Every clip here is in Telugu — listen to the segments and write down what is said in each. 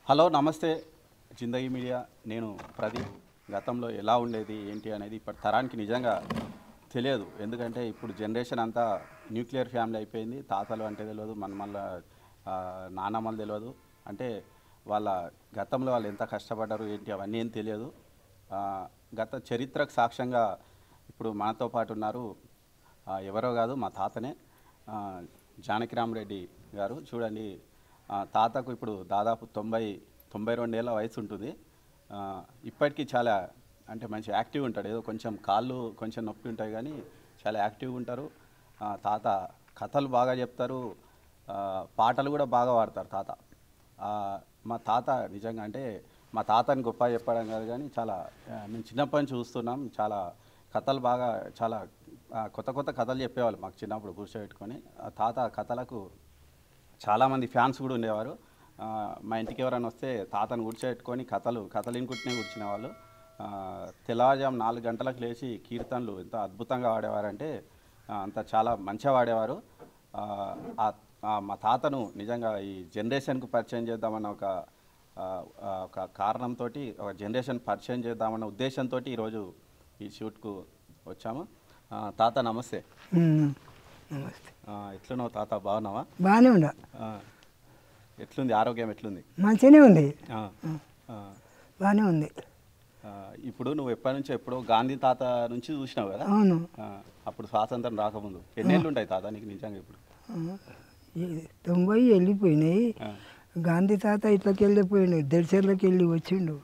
హలో నమస్తే జిందగీ మీడియా నేను ప్రదీప్ గతంలో ఎలా ఉండేది ఏంటి అనేది ఇప్పటి తరానికి నిజంగా తెలియదు ఎందుకంటే ఇప్పుడు జనరేషన్ అంతా న్యూక్లియర్ ఫ్యామిలీ అయిపోయింది తాతలు అంటే తెలియదు మన నాన్నమ్మలు తెలియదు అంటే వాళ్ళ గతంలో వాళ్ళు ఎంత కష్టపడ్డారు ఏంటి అవన్నీ ఏం తెలియదు గత చరిత్రకు సాక్ష్యంగా ఇప్పుడు మనతో పాటు ఉన్నారు ఎవరో కాదు మా తాతనే జానకిరామరెడ్డి గారు చూడండి తాతకు ఇప్పుడు దాదాపు 92 ఏళ్ళ వయసు ఉంటుంది ఇప్పటికీ చాలా అంటే మంచి యాక్టివ్ ఉంటాడు ఏదో కొంచెం కాళ్ళు కొంచెం నొప్పి ఉంటాయి కానీ చాలా యాక్టివ్గా ఉంటారు తాత కథలు బాగా చెప్తారు పాటలు కూడా బాగా పాడతారు తాత మా తాత నిజంగా అంటే మా తాతని గొప్ప చెప్పడం కాదు కానీ చాలా మేము చిన్నప్పటి నుంచి చూస్తున్నాం చాలా కథలు బాగా చాలా కొత్త కొత్త కథలు చెప్పేవాళ్ళు మాకు చిన్నప్పుడు కూర్చోబెట్టుకొని తాత కథలకు చాలామంది ఫ్యాన్స్ కూడా ఉండేవారు మా ఇంటికి ఎవరైనా వస్తే తాతను కూర్చోబెట్టుకొని కథలు ఇంకుట్నే కూర్చునేవాళ్ళు తెల్లవారుజాము 4 గంటలకు లేచి కీర్తనలు ఎంత అద్భుతంగా వాడేవారంటే అంత చాలా మంచిగా వాడేవారు మా తాతను నిజంగా ఈ జనరేషన్కు పరిచయం చేద్దామన్న ఒక కారణంతో ఒక జనరేషన్ పరిచయం చేద్దామన్న ఉద్దేశంతో ఈరోజు ఈ షూట్కు వచ్చాము తాత నమస్తే నమస్తే ఎట్లున్నావు తాత బాగున్నావా బాగానే ఉందా ఎట్లుంది ఆరోగ్యం ఎట్లుంది మంచిగానే ఉంది బాగానే ఉంది ఇప్పుడు నువ్వు ఎప్పటి నుంచి ఎప్పుడో గాంధీ తాత నుంచి చూసినావు కదా అవును అప్పుడు స్వాతంత్రం రాకముందు ఎన్నేళ్ళు ఉంటాయి తాత నీకు నిజంగా ఇప్పుడు 90 వెళ్ళిపోయినాయి గాంధీ తాత ఇట్లకి వెళ్ళిపోయినాయి దర్శర్లకి వెళ్ళి వచ్చిండు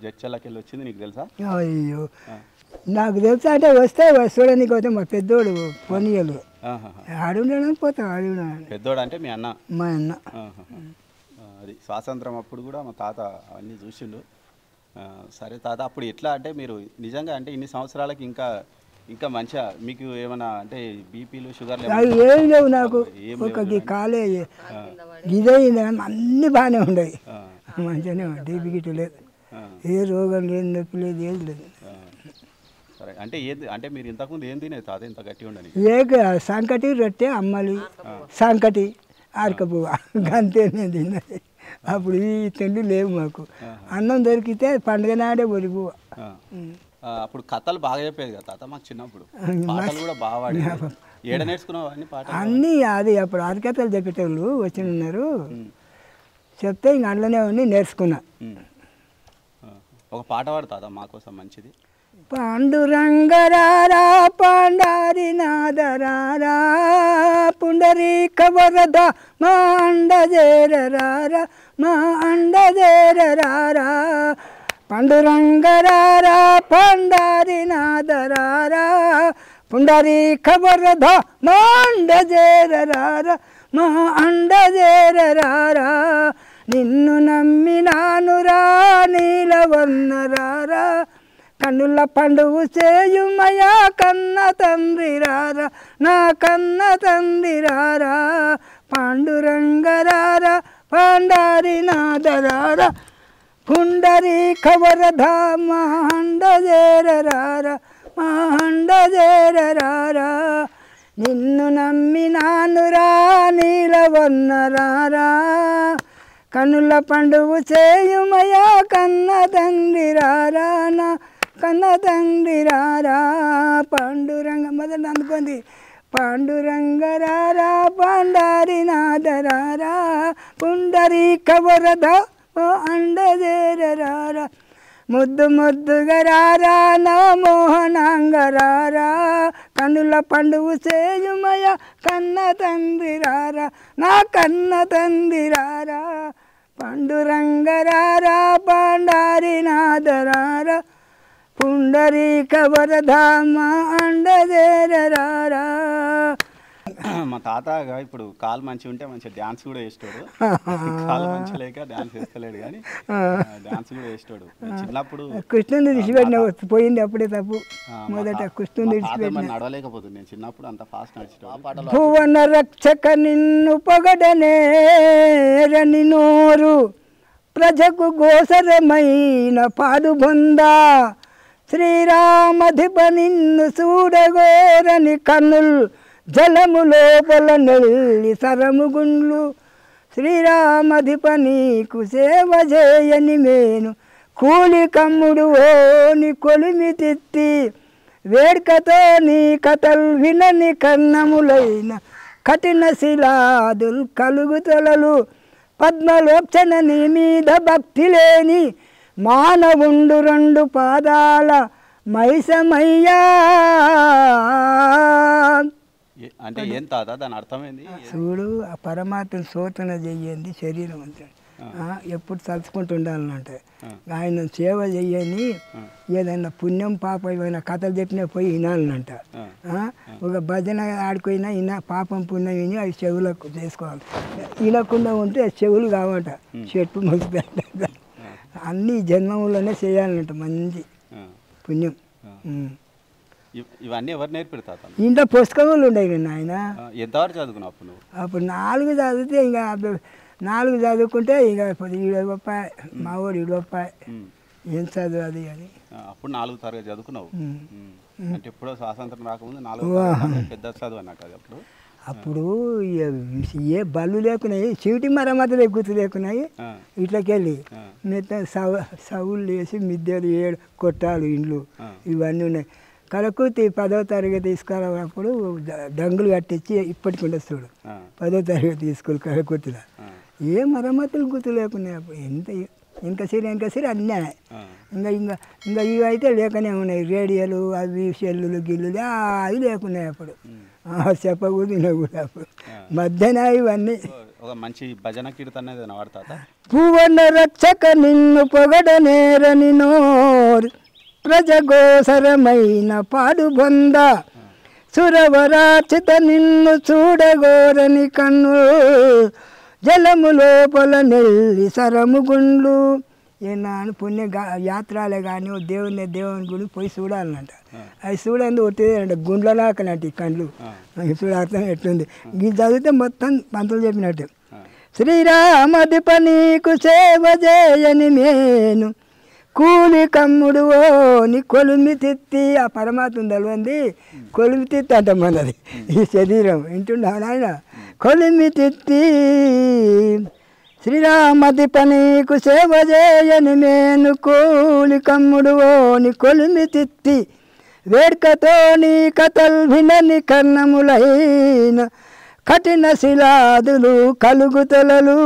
జడ్చర్లకి వెళ్ళి వచ్చింది నీకు తెలుసా అయ్యో నాకు తెలుసా అంటే వస్తే చూడడానికి పోతే మా పెద్దోడు పొనియలు ఆడుండడం పోతాం ఆడున్నా పెద్దోడు అంటే మీ అన్న మా అన్న అది స్వాతంత్రం అప్పుడు కూడా మా తాత అవన్నీ చూసిండు సరే తాత అప్పుడు ఎట్లా అంటే మీరు నిజంగా అంటే ఇన్ని సంవత్సరాలకి ఇంకా మంచిగా మీకు ఏమైనా అంటే బీపీలు షుగర్లు ఏం లేవు నాకు ఒక కాలే గిదయింది అన్నీ బాగానే ఉన్నాయి మంచిగానే డీపీ గిట్టు లేదు ఏ రోగం లేదు నొప్పి లేదు ఏది లేదు సరే అంటే ఏది అంటే మీరు ఇంతకుముందు ఏం తినేది తాత ఇంత గట్టిగా ఉండని సంకటి రొట్టె అమ్మలి సంకటి ఆరకపువ్వ గంతేనే తిన్నది అప్పుడు ఈ తిండి లేవు మాకు అన్నం దొరికితే పండుగ నాడే ఒలిపువ్వ అప్పుడు కథలు బాగా చెప్పేది కదా తాత మాకు చిన్నప్పుడు పాటలు కూడా బాగా పాడి ఏడ నేర్చుకున్నావు అన్ని పాటలు అన్నీ అది అప్పుడు ఆరకథలు చెప్పేటోళ్ళు వచ్చి ఉన్నారు చెప్తే ఇంక అందులోనే ఉండి నేర్చుకున్నా ఒక పాట పాడుతా మా కోసం మంచిది పాండురంగరారా పాండారి నాదరారా పుండరీక వరద మా అండజేరరారా మా అండజేరరారా పాండురంగరారా పాండారి నాదరారా పుండరీక వరద మా అండజేరరారా మా అండజేరరారా నిన్ను నమ్మినానురా నీలవర్ణరారా కన్నుల పండుగ చేయుమయా కన్న తండ్రిరారా నా కన్న తండ్రిరారా పాండురంగరారా పాండారి నాదరారా పుండరీక వరద మహండజేరరారా మహండజేరరారా నిన్ను నమ్మినానురా నీలవర్ణరారా కన్నుల పండుగ చేయుమయా కన్న తండ్రిరారా నా కన్న తండ్రిరారా పాండురంగ మొదలు అందుకుంది పాండురంగరారా పాండారి నాదరారా పుండరీక వరద అండజేరరారా ముద్దు ముద్దుగరారా నా మోహనాంగరారా కన్నుల పండుగ చేయుమయ కన్న తండ్రిరారా నా కన్న తండ్రిరారా పాండురంగరారా పాండారి నాదరారా పుండరీక వరధామ అండజేరరారా మా తాతగా ఇప్పుడు కాలు మంచిగా ఉంటే మంచిగా డ్యాన్స్ కూడా వేస్తాడు కాలు మంచిగా లేక డ్యాన్స్ వేస్తలేడు కానీ డాన్స్ కూడా వేస్తాడు చిన్నప్పుడు కృష్ణుని విడిచిపెట్టిన పోయింది అప్పుడే తప్పు మొదట కృష్ణుని విడిచిపెట్టిన నడవలేకపోతుంది నేను చిన్నప్పుడు అంత ఫాస్ట్ నడిచేటాడు భువన రక్షక నిన్ను పొగడనేరని నోరు ప్రజకు గోసరమైన పాడు బొందా శ్రీరామధిప నిన్ను చూడగోరని కన్నుల్ జలము లోపల నెల్లి సరముగుండ్లు శ్రీరామధిప నీకు సేవ చేయని మేను కూలి కమ్ముడు ఓ నీ కొలిమి తిత్తి వేడుకతో నీ కథలు వినని కన్నములైన కఠిన శిలాదులు కలుగుతలలు పద్మలోచన నీ మీద భక్తి లేని మానవుండు రెండు పాదాల మైసమయ్యా. అంటే ఏం తాత దాని అర్థమైంది? చూడు ఆ పరమాత్మ శోధన చెయ్యండి శరీరం అంతా ఎప్పుడు తలుచుకుంటుండాలంటే ఆయన సేవ చెయ్యని ఏదైనా పుణ్యం పాప ఏమైనా కథలు చెప్పినా పోయి వినాలనంట. ఒక భజన ఆడుకోయినా వినా పాపం పుణ్యం విని అవి చెవులకు చేసుకోవాలి. వినకుండా ఉంటే చెవులు కావట చెట్టు మొలిసిపోయింట. అన్ని జన్మములోనే చేయాలంట మంచి పుణ్యం. ఇవన్నీ ఎవరు నేర్పెడతారు? ఇంట్లో పుస్తకములు ఉండేవి నాయన. ఎంతవరకు చదువుకున్నావు అప్పుడు? అప్పుడు 4 చదివితే ఇంకా 4 చదువుకుంటే ఇక 7 రూపాయి మా ఊరు 7 రూపాయి ఏం చదువు అది అని. అప్పుడు 4వ తరగతి చదువుకున్నావు అంటే ఎప్పుడో స్వాతంత్రం రాకముందు 4వ పెద్ద చదువు అన్నా కదా అప్పుడు. అప్పుడు ఏ బళ్ళు లేకున్నాయి, చీటి మరమ్మతులు గుర్తు లేకున్నాయి. ఇట్లకెళ్ళి మిగతా సవులు వేసి మిద్దెలు 7 కొట్టాలు ఇండ్లు ఇవన్నీ ఉన్నాయి. కలకూతి 10వ తరగతి తీసుకురానప్పుడు డంగులు కట్టించి ఇప్పటికి ఉండదు చూడు. 10వ తరగతి తీసుకుని కలకూతిలో ఏ మరమ్మతులు గుర్తు లేకున్నాయి అప్పుడు. ఇంకా సరే అన్నీ ఇంకా ఇవి అయితే లేకనే ఉన్నాయి. రేడియోలు అవి సెల్లులు గిల్లులు అవి లేకున్నాయి అప్పుడు. చెప్పకూడదు వినకూడదు అప్పుడు. మధ్యాహ్నం ఇవన్నీ ఒక మంచి భజన కీర్తన వాడతా. పువ్వన రక్షక నిన్ను పొగడనేరని నోరు ప్రజగోసరమైన పాడు బొంద సురవరాచిత నిన్ను చూడగోరని కన్ను జలము లోపల నెల్లి సరము గుండ్లు. ఏనాడు పుణ్య యాత్రలే కానీ దేవుని గుడి పోయి చూడాలన్నట. అవి చూడండి ఒట్టిదే అంట గుండ్ల నాకనట్టు కళ్ళు చూడ అర్థం ఎట్లుంది. ఇది చదివితే మొత్తం పంతులు చెప్పినట్టు. శ్రీరామధిప నీకు సేవ చేయని మేను కూలి కమ్ముడు ఓ నీ కొలిమి తిత్తి. ఆ పరమాత్మ తెలవంది కొలిమి తిత్తి అంట మనది ఈ శరీరం. వింటున్నాను ఆయన కొలిమి తిత్తి. శ్రీరామధిప నీకు సేవ చేయని మేను కూలి కమ్ముడు ఓ నీ కొలిమి తిత్తి వేడుకతో నీ కథలు వినని కన్నములైన కఠిన శిలాదులు కలుగుతలలు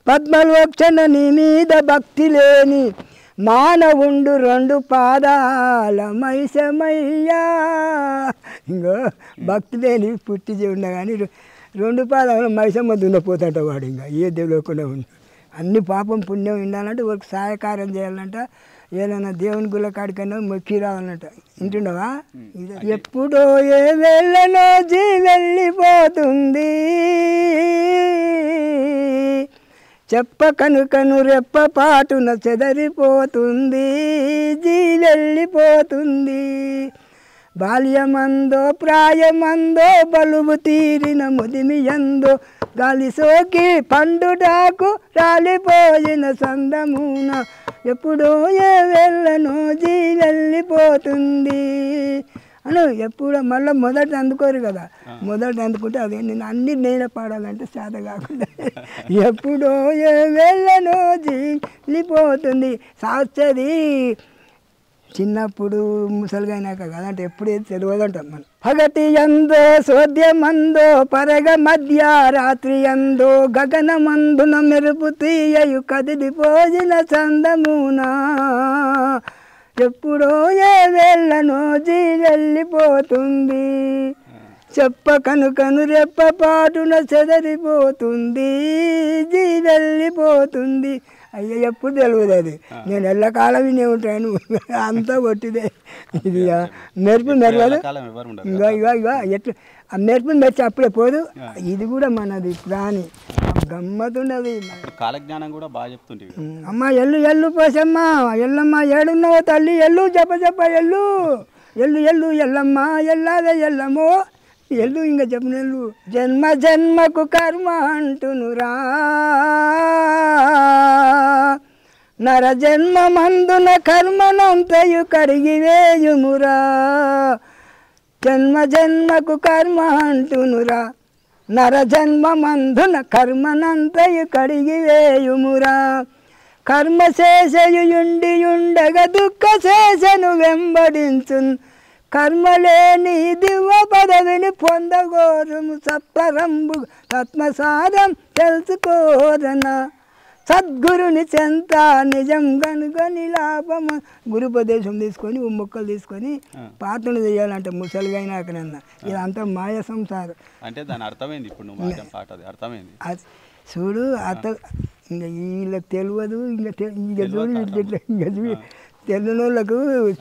పద్మలోచన నీ మీద భక్తి లేని మానవుండు రెండు పాదాల మైసమయ్యా. ఇంకో భక్తి లేని పుట్టి ఉన్నా కానీ 2 పాదాల మైసమ్మ దున్నపోతాట వాడు. ఇంకా ఏ దేవుడు ఉంది. అన్ని పాపం పుణ్యం ఉండాలంటే వాళ్ళకి సహాయకారం చేయాలంట. ఏదైనా దేవుని గుళ్ళ కాడికైనా మొక్కి రావాలంట. వింటుండవా? ఎప్పుడో ఏ వేళ్ళనో వెళ్ళిపోతుంది చెప్ప కనుకను రెప్ప పాటున చెదరిపోతుంది వెళ్ళిపోతుంది. బాల్యమందో ప్రాయమందో బలువు తీరిన ముదిమి ఎందో గాలి సోకి పండుటాకు రాలిపోయిన సందమున ఎప్పుడో ఏ వెళ్ళనో వెళ్ళిపోతుంది అను. ఎప్పుడో మళ్ళీ మొదట అందుకోరు కదా. మొదట అందుకుంటే అదే నేను అన్ని నేనే పాడాలంటే చేత కాకుండా ఎప్పుడో ఏ వెళ్ళనో వెళ్ళిపోతుంది. సాక్షది చిన్నప్పుడు ముసలిగైనాక కదంటే ఎప్పుడు ఏది తెలియదంట. మనం పగటి ఎందో సోద్యమందో పరగ మధ్య రాత్రి ఎందో గగనమందున మెరుపు తీయయు కదిలిపోయిన చందమునా ఎప్పుడో ఏ వేళ్ళనో వెళ్ళిపోతుంది చెప్ప కనుకను రెప్ప పాటున చెదరిపోతుంది వెళ్ళిపోతుంది. అయ్యా ఎప్పుడు తెలియదు అది. నేను ఎల్లకాలం వినే ఉంటాను. అంతా కొట్టిదే. ఇది మెరుపు మెరవదు. ఇగో ఇగో ఇగో ఎట్లా ఆ మెరుపు మెరిచి అప్పుడే పోదు. ఇది కూడా మనది ప్రాణి గమ్మతుండదు. కాలజ్ఞానం కూడా బాగా చెప్తుంది. అమ్మ ఎల్లు ఎల్లు పోసమ్మ ఎల్లమ్మ ఏడున్నావో తల్లి ఎల్లు చెప్ప ఎల్లు ఎల్లు ఎల్లు ఎల్లమ్మ ఎల్లాదే ఎల్లమ్మో ఎల్లు ఇంకా చెప్పిన ఎల్లు. జన్మ జన్మకు కర్మ అంటునురా నర జన్మ మందున కర్మనంతయు కడిగివేయుమురా. జన్మ జన్మకు కర్మ అంటునురా నరజన్మమందున కర్మనంతయు కడిగివేయుమురా కర్మశేషయుండియుండగ దుఃఖ శేషను వెంబడించున్ కర్మలేని దివ్య పదవిని పొందగోరుము సప్తరంబు తత్మసారం తెలుసుకోరనా సద్గురుని చెంత నిజం గనుగని లాభమ గురుపదేశం తీసుకొని మొక్కలు తీసుకొని పాత్రలు చేయాలంటే ముసలిగైనాకనన్నా ఇదంతా మాయ సంసారం అంటే దాని అర్థమైంది ఇప్పుడు నువ్వు మాట పాట అది అర్థమైంది చూడు అత్త ఇంకా వీళ్ళకి తెలియదు ఇంకా చూడు ఇంకా చూడు తెలియని వాళ్ళకు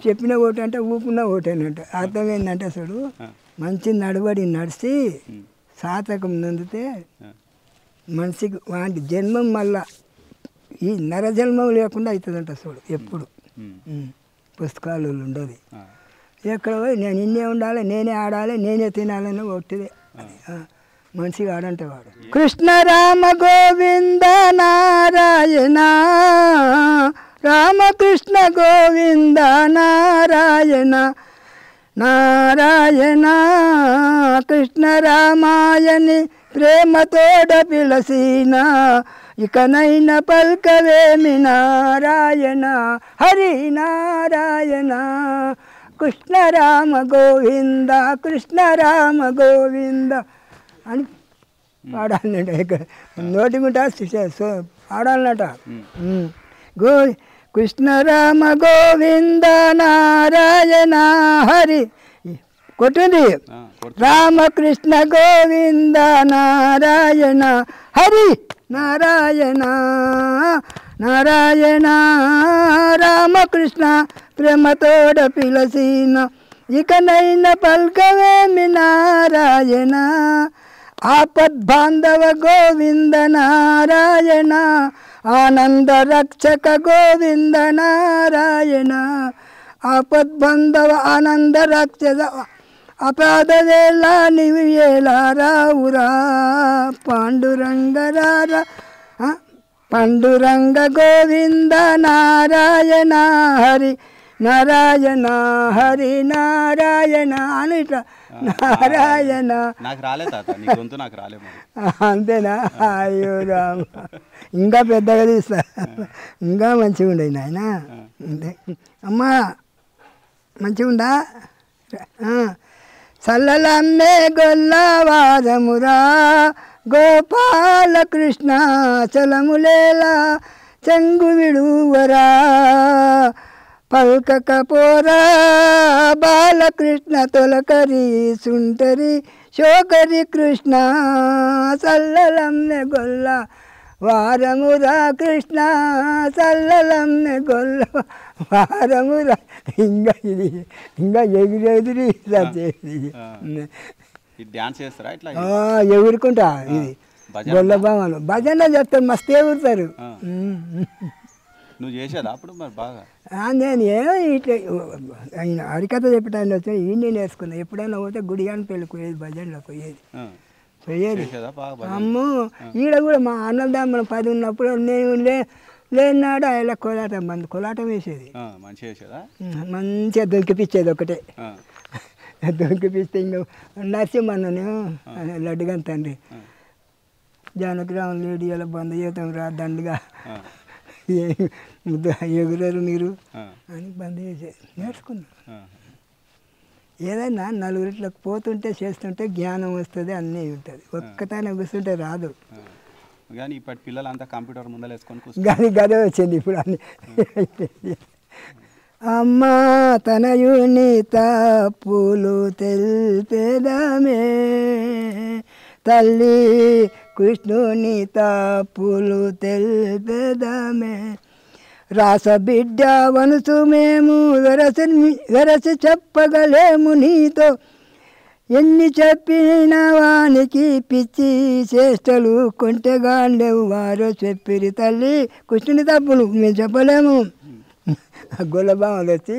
చెప్పిన ఓటు అంటే ఊపున్న ఓటేనంట అర్థమైందంటే చూడు మంచి నడవడి నడిచి సాతకం నందితే మనిషికి వాటి జన్మం మళ్ళా ఈ నరజన్మం లేకుండా అవుతుందంట చూడు ఎప్పుడు పుస్తకాలు ఉండదు ఎక్కడ పోయి నేను ఇన్నే ఉండాలి నేనే ఆడాలి నేనే తినాలని ఒట్టిదే మనిషిగా ఆడంటే వాడు కృష్ణ రామ గోవింద నారాయణ రామకృష్ణ గోవింద నారాయణ నారాయణ కృష్ణ రామాయణి ప్రేమతోడ పిలసిన ఇకనైన పల్కవేమి నారాయణ హరి నారాయణ కృష్ణ రామ గోవింద కృష్ణ రామ గోవింద అని పాడాలన్నట నోటిగుంటా పాడాలన్నట కృష్ణ రామ గోవింద నారాయణ హరి కొట్టింది రామకృష్ణ గోవింద నారాయణ హరి నారాయణ నారాయణ రామకృష్ణ ప్రేమతోడ పిలసిన ఇకనైన పల్కవేమి నారాయణ ఆపద్బాంధవ గోవింద నారాయణ ఆనంద రక్షక గోవింద నారాయణ ఆపద్బాంధవ ఆనంద రక్షక అపాద వేళ నీవు ఎలా రావురా పాండురంగరార పాండురంగ గోవింద నారాయణ హరి నారాయణ హరి నారాయణ అని ఇట్లా నారాయణ నాకు రాలే తాత నీ గొంతు నాకు రాలే అంతేనా అయ్యో రామ ఇంకా పెద్దగా తీస్తా ఇంకా మంచిగా ఉండేది నాయన అంతే అమ్మా మంచిగా ఉందా సల్లలమ్మే గొల్లవారమురా గోపాలకృష్ణ చలములేలా చెంగు విడువరా పల్కకపోరా బాలకృష్ణ తొలకరి సుంటరి శోకరి కృష్ణ సల్లలమ్మె గొల్ల వారమురా కృష్ణ సల్లలమ్మె గొల్ల వారమురా ఇంకా ఇది ఇంకా ఎగిరెదిరి డాన్స్ చేస్తారా ఇట్లా ఎగురుకుంటా ఇది గొల్ల భావాలు భజన చెప్తారు మస్తు ఎగురుతారు నువ్వు చేసేదా అప్పుడు మరి బాగా నేను ఏమో ఇట్లా ఆయన హరికథ చెప్పడానికి వచ్చి ఈ నేను వేసుకున్నా ఎప్పుడైనా పోతే గుడి కానీ పెళ్ళికి పోయేది భజనలో పోయేది అమ్మో ఈడ కూడా మా అన్నదమ్ముల 10 ఉన్నప్పుడు నేను లేనాడు ఆయన కోలాటం కోలాటం వేసేది మంచిగా దొరికిపించేది ఒకటే దొరికిపిస్తే ఇంకా నరసింహన్నను లడ్డుగాని తండ్రి జానకిరామ్ లేడీ అలా బంద్ చేద్దాం రా దండుగా ఎగురరు మీరు అని బంద్ చేసేది నేర్చుకున్నా ఏదైనా నలుగురిట్లోకి పోతుంటే చేస్తుంటే జ్ఞానం వస్తుంది అన్నీ ఉంటుంది ఒక్కతానే కూర్చుంటే రాదు కానీ ఇప్పటి పిల్లలంతా కంప్యూటర్ ముందర వేసుకొని గదే వచ్చింది ఇప్పుడు అన్ని అమ్మా తనయుని తప్పులు తెలిపేదమే తల్లి కృష్ణుని తప్పులు తెలిపేదమే రాస బిడ్డ వనుసు మేము వెరసి చెప్పగలేము నీతో ఎన్ని చెప్పిన వానికి పిచ్చి చేష్టలు కొంటెగాండేవు వారో చెప్పిరి తల్లి కృష్ణుని తప్పులు మేము చెప్పలేము గొల్లబామలు వచ్చి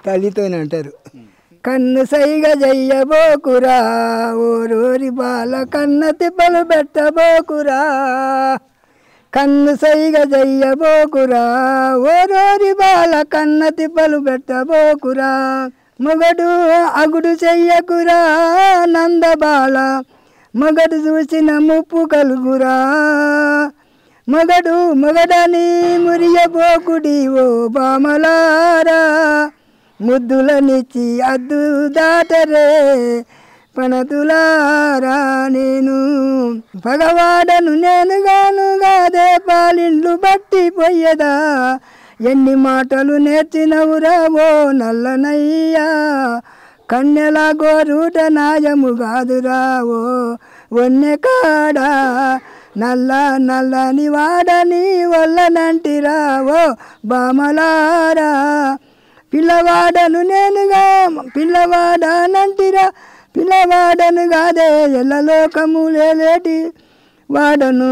తల్లితోనే అంటారు కన్ను సైగ జయ్యబోకురా ఓరోరి బాల కన్న తిప్పలు పెట్టబోకురా కన్ను సైగ జయ్యబోకురా ఓరోరి బాల కన్న తిప్పలు పెట్టబోకురా మొగడు అగుడు చెయ్యకురా నందబాల మగడు చూసిన ముప్పు కలుగురా మగడని మురియబోకుడి ఓ బామలారా ముద్దులనిచ్చి అద్దు దాటరే పనతులారా నేను పగవాడను నేనుగాను గాదే పాలిండ్లు బట్టి పోయేదా ఎన్ని మాటలు నేర్చినవురా ఓ నల్లనయ్యా కన్నెల గోరుట నాయము కాదురా ఓ వన్నె కాడా నల్లని వాడని వల్లనంటిరా ఓ బామలారా పిల్లవాడను నేనుగా పిల్లవాడనంటిరా పిల్లవాడను కాదే ఎల్లలోకము లేటి వాడను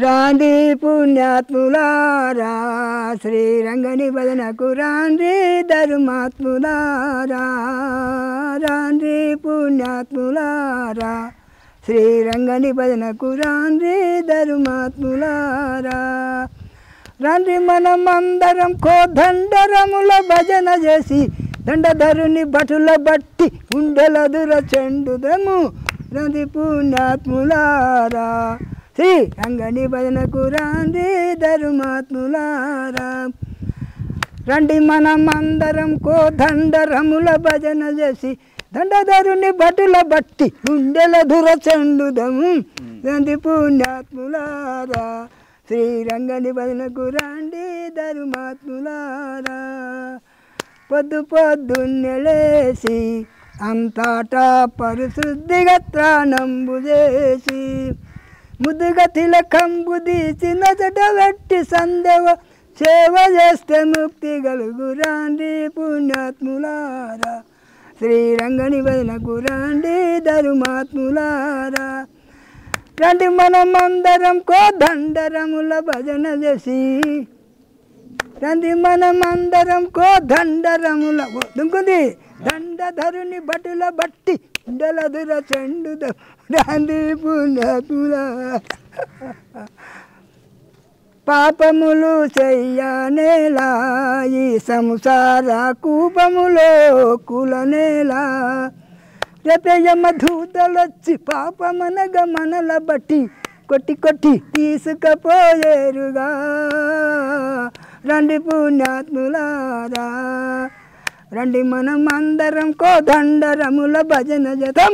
రాండి పుణ్యాత్ములారా శ్రీరంగని భజనకు రాండి ధర్మాత్ములారా రాండి పుణ్యాత్ములారా శ్రీరంగని భజనకు రాండి ధర్మాత్ములారా రండి మనమందరం కోదండరముల భజన చేసి దండధరుని భటుల బట్టి గుండెలదుర చెండుదము రండి పుణ్యాత్ములారా శ్రీ రంగని భజనకు రాండి ధర్మాత్ములారా రండి మనమందరం కోదండరముల భజన చేసి దండధరుని భటుల బట్టి గుండెలదుర చెండుదము రండి పుణ్యాత్ములారా శ్రీరంగని భజనకు రాండి ధర్మాత్ములారా పొద్దున్నే అంతటా పరిశుద్ధిగా త్రాణంబు చేసి ముద్దుగా తిలకంబు తీసి నజట వెట్టి సందేవ సేవ చేస్తే ముక్తి కలుగు రాండి పుణ్యాత్ములారా శ్రీరంగని భజనకు రాండి ధర్మాత్ములారా రండి మనమందరం కోదండరముల భజన చేసి రండి మనమందరం కోదండరముల దుంకుంది దండధరుని భటుల బట్టి ఉండలదుర చెండుద రాండి పుణ్యాత్ముల పాపములు చెయ్యనేలా ఈ సంసార కూపములో కులనేలా రేపేయమ్మ ధూతలొచ్చి పాపమనగ మనల బట్టి కొట్టి తీసుకపోయేరుగా రండి పుణ్యాత్ములారా రండి మనమందరం కోదండరముల భజన జతం